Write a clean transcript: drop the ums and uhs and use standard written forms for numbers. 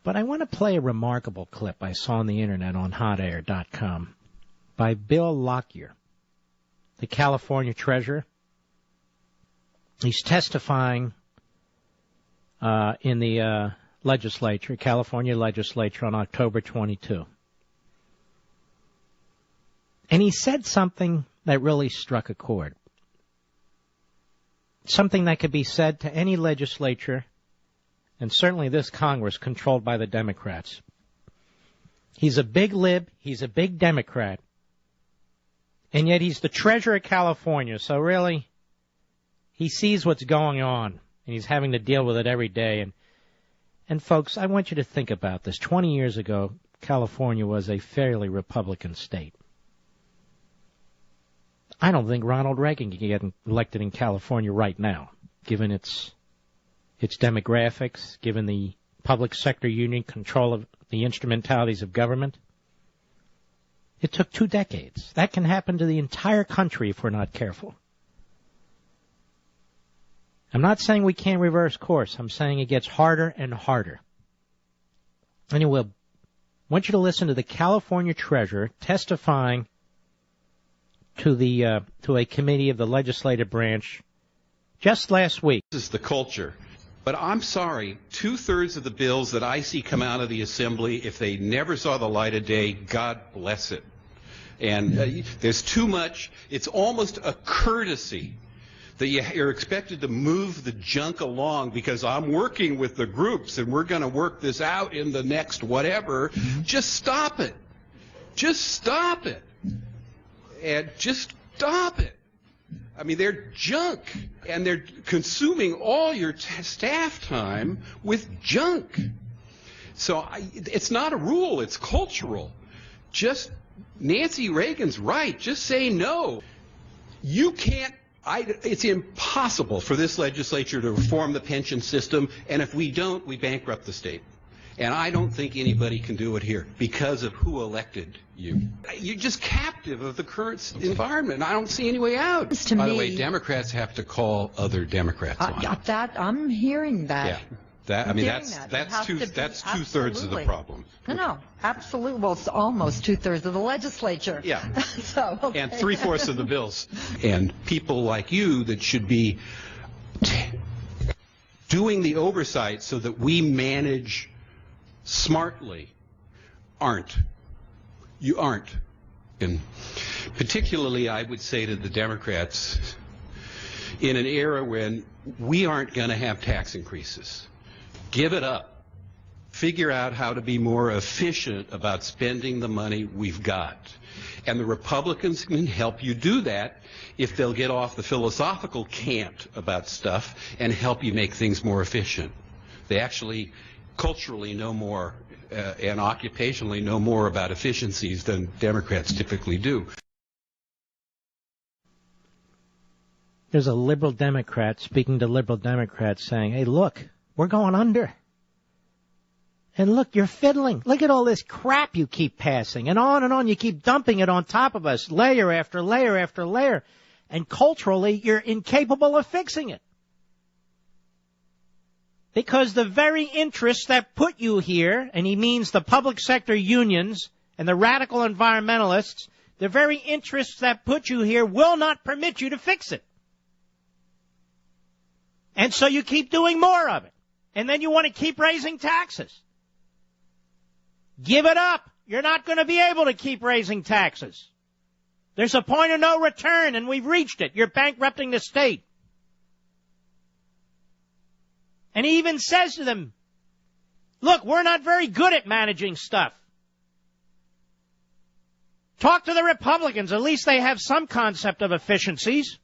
But I want to play a remarkable clip I saw on the Internet on hotair.com by Bill Lockyer, the California Treasurer. He's testifying in the legislature, California legislature, on October 22. And he said something that really struck a chord. Something that could be said to any legislature, and certainly this Congress controlled by the Democrats. He's a big lib, he's a big Democrat, and yet he's the Treasurer of California, so really he sees what's going on, and he's having to deal with it every day. And folks, I want you to think about this. 20 years ago, California was a fairly Republican state. I don't think Ronald Reagan can get elected in California right now, given its demographics, given the public sector union control of the instrumentalities of government. It took 2 decades. That can happen to the entire country if we're not careful. I'm not saying we can't reverse course. I'm saying it gets harder and harder. Anyway, I want you to listen to the California Treasurer testifying to a committee of the legislative branch just last week. This is the culture. But I'm sorry, 2/3 of the bills that I see come out of the Assembly, if they never saw the light of day, God bless it. And there's too much. It's almost a courtesy that you're expected to move the junk along because I'm working with the groups and we're going to work this out in the next whatever. Just stop it. Just stop it. And just stop it. I mean, they're junk, and they're consuming all your staff time with junk. So it's not a rule, it's cultural. Just, Nancy Reagan's right, just say no. You can't, it's impossible for this legislature to reform the pension system, and if we don't, we bankrupt the state. And I don't think anybody can do it here because of who elected you. You're just captive of the current environment. I don't see any way out. By the way, Democrats have to call other Democrats on it. I'm hearing that. Yeah, that's 2/3 of the problem. No, absolutely. Well, it's almost 2/3 of the legislature. Yeah. So, okay. And 3/4 of the bills. And people like you that should be doing the oversight so that we manage smartly aren't. You aren't. And particularly, I would say to the Democrats, in an era when we aren't going to have tax increases, give it up. Figure out how to be more efficient about spending the money we've got. And the Republicans can help you do that if they'll get off the philosophical cant about stuff and help you make things more efficient. They actually culturally know more and occupationally know more about efficiencies than Democrats typically do. There's a liberal Democrat speaking to liberal Democrats saying, hey, look, we're going under. And look, you're fiddling. Look at all this crap you keep passing. And on you keep dumping it on top of us, layer after layer after layer. And culturally, you're incapable of fixing it. Because the very interests that put you here, and he means the public sector unions and the radical environmentalists, the very interests that put you here will not permit you to fix it. And so you keep doing more of it. And then you want to keep raising taxes. Give it up. You're not going to be able to keep raising taxes. There's a point of no return, and we've reached it. You're bankrupting the state. And he even says to them, look, we're not very good at managing stuff. Talk to the Republicans. At least they have some concept of efficiencies.